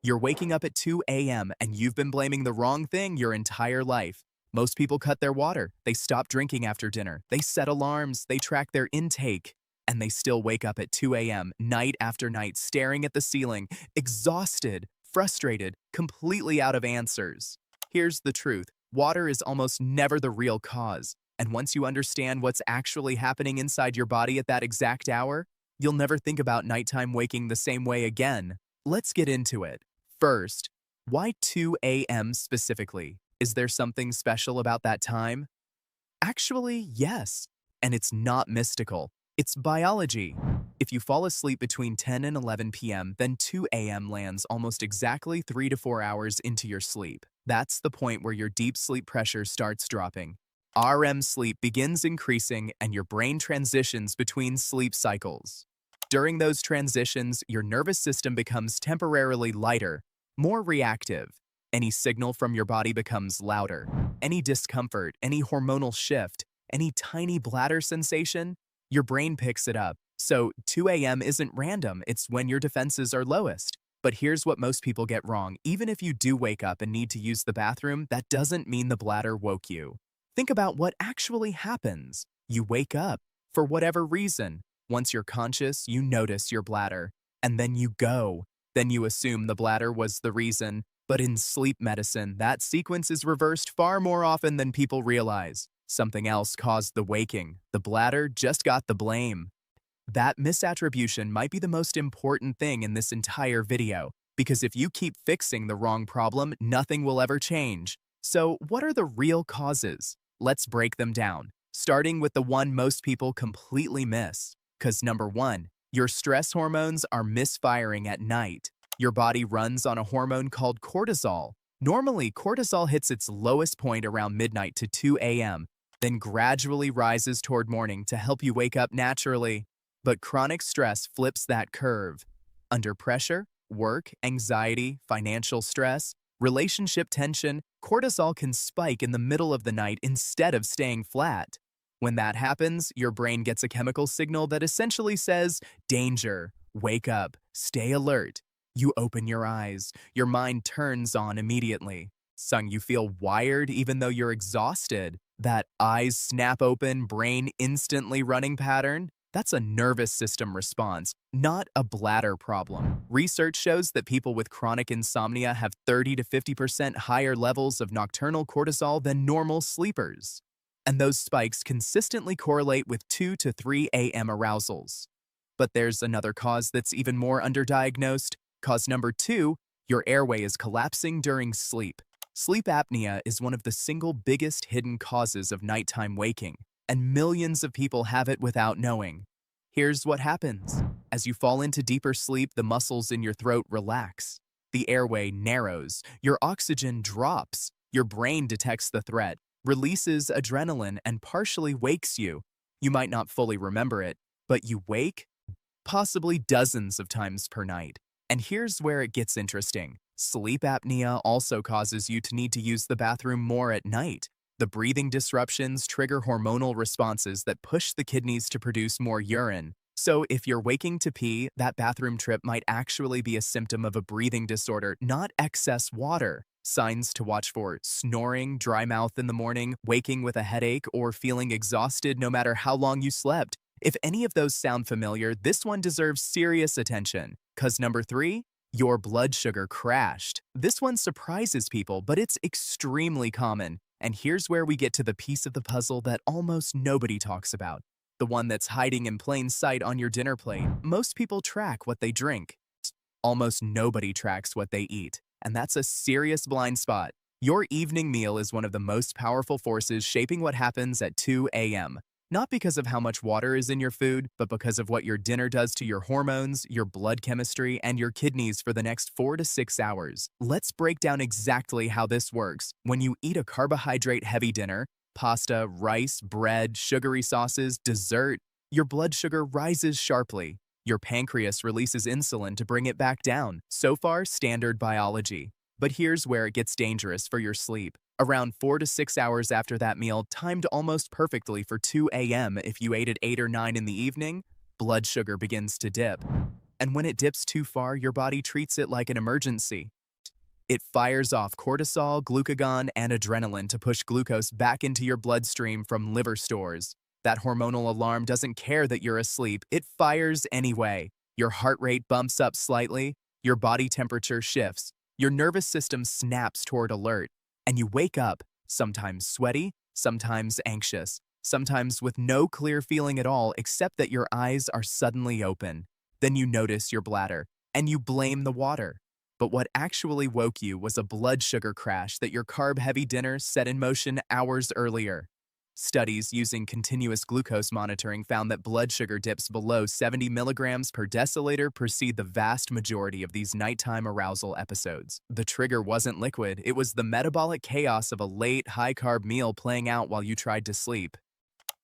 You're waking up at 2 a.m. and you've been blaming the wrong thing your entire life. Most people cut their water, they stop drinking after dinner, they set alarms, they track their intake, and they still wake up at 2 a.m. night after night staring at the ceiling, exhausted, frustrated, completely out of answers. Here's the truth. Water is almost never the real cause, and once you understand what's actually happening inside your body at that exact hour, you'll never think about nighttime waking the same way again. Let's get into it. First, why 2 a.m. specifically? Is there something special about that time? Actually, yes, and it's not mystical. It's biology. If you fall asleep between 10 and 11 p.m., then 2 a.m. lands almost exactly 3 to 4 hours into your sleep. That's the point where your deep sleep pressure starts dropping. REM sleep begins increasing and your brain transitions between sleep cycles. During those transitions, your nervous system becomes temporarily lighter, more reactive. Any signal from your body becomes louder. Any discomfort, any hormonal shift, any tiny bladder sensation, your brain picks it up. So 2 a.m. isn't random, it's when your defenses are lowest. But here's what most people get wrong. Even if you do wake up and need to use the bathroom, that doesn't mean the bladder woke you. Think about what actually happens. You wake up, for whatever reason. Once you're conscious, you notice your bladder, and then you go. Then you assume the bladder was the reason. But in sleep medicine, that sequence is reversed far more often than people realize. Something else caused the waking. The bladder just got the blame. That misattribution might be the most important thing in this entire video, because if you keep fixing the wrong problem, nothing will ever change. So what are the real causes? Let's break them down, starting with the one most people completely miss. Because number one, your stress hormones are misfiring at night. Your body runs on a hormone called cortisol. Normally, cortisol hits its lowest point around midnight to 2 a.m., then gradually rises toward morning to help you wake up naturally. But chronic stress flips that curve. Under pressure, work, anxiety, financial stress, relationship tension, cortisol can spike in the middle of the night instead of staying flat. When that happens, your brain gets a chemical signal that essentially says, danger, wake up, stay alert. You open your eyes, your mind turns on immediately. You feel wired even though you're exhausted. That eyes snap open, brain instantly running pattern, that's a nervous system response, not a bladder problem. Research shows that people with chronic insomnia have 30 to 50% higher levels of nocturnal cortisol than normal sleepers. And those spikes consistently correlate with 2 to 3 a.m. arousals. But there's another cause that's even more underdiagnosed. Cause number 2, your airway is collapsing during sleep. Sleep apnea is one of the single biggest hidden causes of nighttime waking, and millions of people have it without knowing. Here's what happens. As you fall into deeper sleep, the muscles in your throat relax. The airway narrows, your oxygen drops, your brain detects the threat, releases adrenaline, and partially wakes you. You might not fully remember it, but you wake possibly dozens of times per night. And here's where it gets interesting. Sleep apnea also causes you to need to use the bathroom more at night. The breathing disruptions trigger hormonal responses that push the kidneys to produce more urine. So if you're waking to pee, that bathroom trip might actually be a symptom of a breathing disorder, not excess water. Signs to watch for: snoring, dry mouth in the morning, waking with a headache, or feeling exhausted no matter how long you slept. If any of those sound familiar, this one deserves serious attention. Cause number 3, your blood sugar crashed. This one surprises people, but it's extremely common. And here's where we get to the piece of the puzzle that almost nobody talks about. The one that's hiding in plain sight on your dinner plate. Most people track what they drink. Almost nobody tracks what they eat. And that's a serious blind spot. Your evening meal is one of the most powerful forces shaping what happens at 2 a.m. Not because of how much water is in your food, but because of what your dinner does to your hormones, your blood chemistry, and your kidneys for the next 4 to 6 hours. Let's break down exactly how this works. When you eat a carbohydrate-heavy dinner, pasta, rice, bread, sugary sauces, dessert, your blood sugar rises sharply. Your pancreas releases insulin to bring it back down. So far, standard biology. But here's where it gets dangerous for your sleep. Around 4 to 6 hours after that meal, timed almost perfectly for 2 a.m. if you ate at 8 or 9 in the evening, blood sugar begins to dip. And when it dips too far, your body treats it like an emergency. It fires off cortisol, glucagon, and adrenaline to push glucose back into your bloodstream from liver stores. That hormonal alarm doesn't care that you're asleep, it fires anyway. Your heart rate bumps up slightly, your body temperature shifts, your nervous system snaps toward alert, and you wake up, sometimes sweaty, sometimes anxious, sometimes with no clear feeling at all except that your eyes are suddenly open. Then you notice your bladder, and you blame the water. But what actually woke you was a blood sugar crash that your carb-heavy dinner set in motion hours earlier. Studies using continuous glucose monitoring found that blood sugar dips below 70 milligrams per deciliter precede the vast majority of these nighttime arousal episodes. The trigger wasn't liquid, it was the metabolic chaos of a late, high-carb meal playing out while you tried to sleep.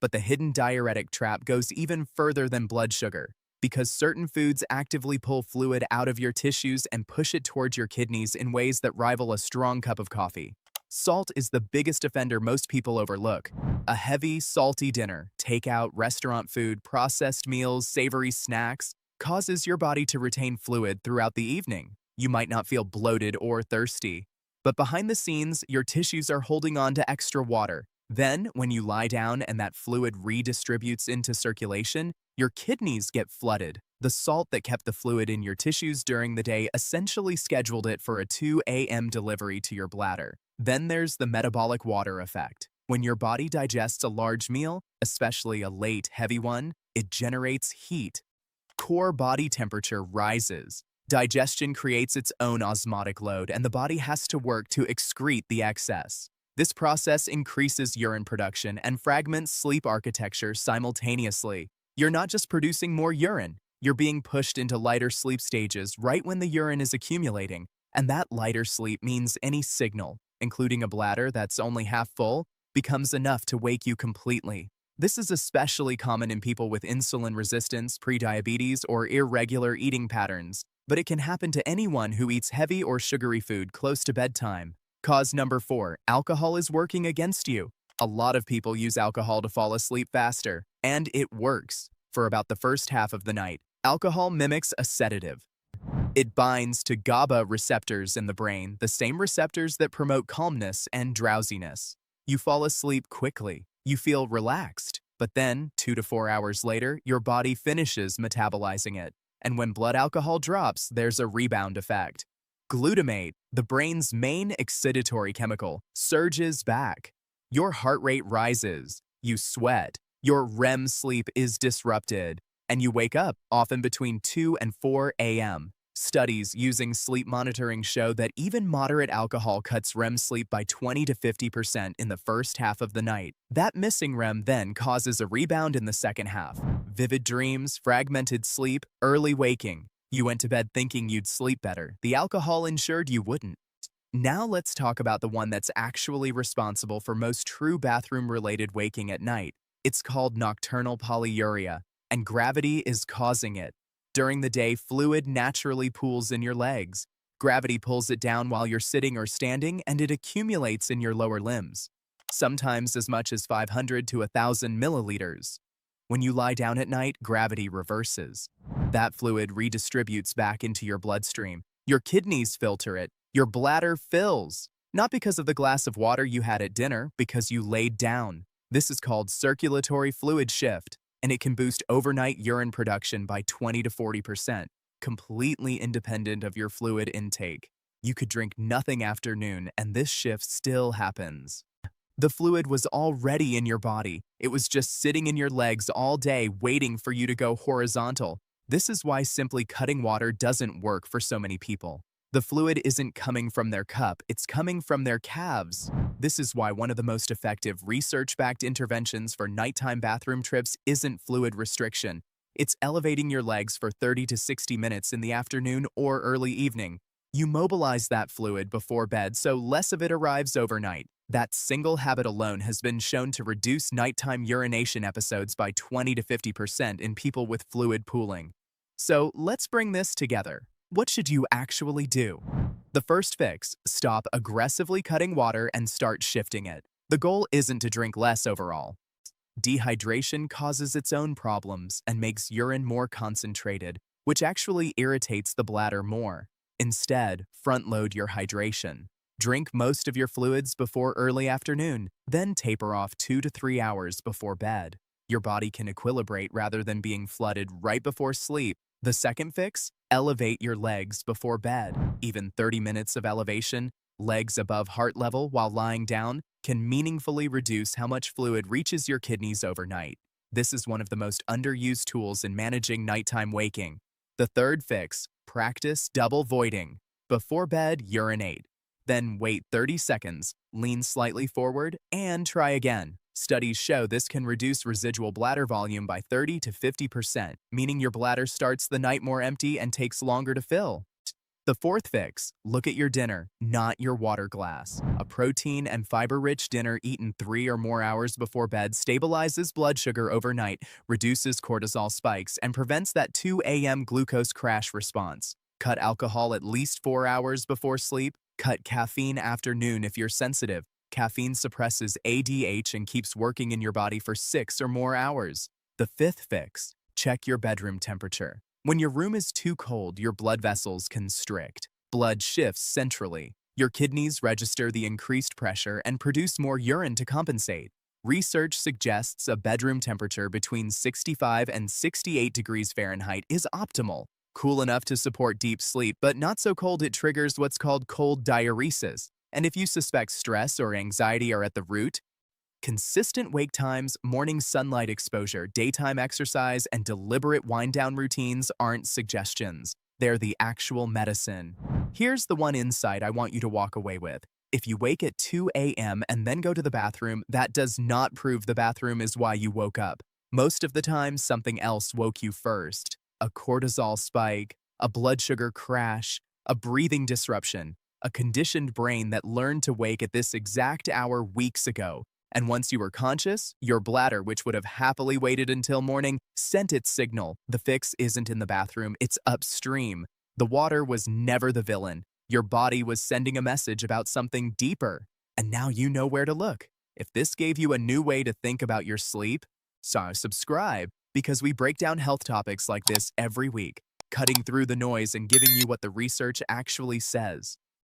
But the hidden diuretic trap goes even further than blood sugar, because certain foods actively pull fluid out of your tissues and push it towards your kidneys in ways that rival a strong cup of coffee. Salt is the biggest offender most people overlook. A heavy, salty dinner, takeout, restaurant food, processed meals, savory snacks, causes your body to retain fluid throughout the evening. You might not feel bloated or thirsty, but behind the scenes, your tissues are holding on to extra water. Then, when you lie down and that fluid redistributes into circulation, your kidneys get flooded. The salt that kept the fluid in your tissues during the day essentially scheduled it for a 2 a.m. delivery to your bladder. Then there's the metabolic water effect. When your body digests a large meal, especially a late, heavy one, it generates heat. Core body temperature rises. Digestion creates its own osmotic load, and the body has to work to excrete the excess. This process increases urine production and fragments sleep architecture simultaneously. You're not just producing more urine, you're being pushed into lighter sleep stages right when the urine is accumulating, and that lighter sleep means any signal, including a bladder that's only half full, becomes enough to wake you completely. This is especially common in people with insulin resistance, prediabetes, or irregular eating patterns, but it can happen to anyone who eats heavy or sugary food close to bedtime. Cause number 4, alcohol is working against you. A lot of people use alcohol to fall asleep faster, and it works. For about the first half of the night, alcohol mimics a sedative. It binds to GABA receptors in the brain, the same receptors that promote calmness and drowsiness. You fall asleep quickly, you feel relaxed, but then, 2 to 4 hours later, your body finishes metabolizing it. And when blood alcohol drops, there's a rebound effect. Glutamate, the brain's main excitatory chemical, surges back. Your heart rate rises, you sweat, your REM sleep is disrupted, and you wake up, often between 2 and 4 a.m. Studies using sleep monitoring show that even moderate alcohol cuts REM sleep by 20 to 50% in the first half of the night. That missing REM then causes a rebound in the second half. Vivid dreams, fragmented sleep, early waking. You went to bed thinking you'd sleep better. The alcohol ensured you wouldn't. Now let's talk about the one that's actually responsible for most true bathroom-related waking at night. It's called nocturnal polyuria, and gravity is causing it. During the day, fluid naturally pools in your legs. Gravity pulls it down while you're sitting or standing, and it accumulates in your lower limbs, sometimes as much as 500 to 1,000 milliliters. When you lie down at night, gravity reverses. That fluid redistributes back into your bloodstream. Your kidneys filter it. Your bladder fills. Not because of the glass of water you had at dinner, because you laid down. This is called circulatory fluid shift, and it can boost overnight urine production by 20 to 40%, completely independent of your fluid intake. You could drink nothing after noon, and this shift still happens. The fluid was already in your body. It was just sitting in your legs all day waiting for you to go horizontal. This is why simply cutting water doesn't work for so many people. The fluid isn't coming from their cup, it's coming from their calves. This is why one of the most effective research-backed interventions for nighttime bathroom trips isn't fluid restriction. It's elevating your legs for 30 to 60 minutes in the afternoon or early evening. You mobilize that fluid before bed so less of it arrives overnight. That single habit alone has been shown to reduce nighttime urination episodes by 20 to 50% in people with fluid pooling. So let's bring this together. What should you actually do? The first fix, stop aggressively cutting water and start shifting it. The goal isn't to drink less overall. Dehydration causes its own problems and makes urine more concentrated. which actually irritates the bladder more. Instead, front-load your hydration. Drink most of your fluids before early afternoon, then taper off 2 to 3 hours before bed. Your body can equilibrate rather than being flooded right before sleep. The second fix? Elevate your legs before bed. Even 30 minutes of elevation, legs above heart level while lying down, can meaningfully reduce how much fluid reaches your kidneys overnight. This is one of the most underused tools in managing nighttime waking. The third fix: practice double voiding. Before bed, urinate. Then wait 30 seconds, lean slightly forward, and try again. Studies show this can reduce residual bladder volume by 30 to 50%, meaning your bladder starts the night more empty and takes longer to fill. The fourth fix: look at your dinner, not your water glass. A protein and fiber-rich dinner eaten 3 or more hours before bed stabilizes blood sugar overnight, reduces cortisol spikes, and prevents that 2 a.m. glucose crash response. Cut alcohol at least 4 hours before sleep. Cut caffeine after noon if you're sensitive. Caffeine suppresses ADH and keeps working in your body for 6 or more hours. The fifth fix: check your bedroom temperature. When your room is too cold, your blood vessels constrict. Blood shifts centrally. Your kidneys register the increased pressure and produce more urine to compensate. Research suggests a bedroom temperature between 65 and 68 degrees Fahrenheit is optimal. Cool enough to support deep sleep, but not so cold it triggers what's called cold diuresis. And if you suspect stress or anxiety are at the root, consistent wake times, morning sunlight exposure, daytime exercise, and deliberate wind-down routines aren't suggestions. They're the actual medicine. Here's the one insight I want you to walk away with. If you wake at 2 a.m. and then go to the bathroom, that does not prove the bathroom is why you woke up. Most of the time, something else woke you first. A cortisol spike, a blood sugar crash, a breathing disruption, a conditioned brain that learned to wake at this exact hour weeks ago. And once you were conscious, your bladder, which would have happily waited until morning, sent its signal. The fix isn't in the bathroom, it's upstream. The water was never the villain. Your body was sending a message about something deeper. And now you know where to look. If this gave you a new way to think about your sleep, so subscribe, because we break down health topics like this every week, cutting through the noise and giving you what the research actually says.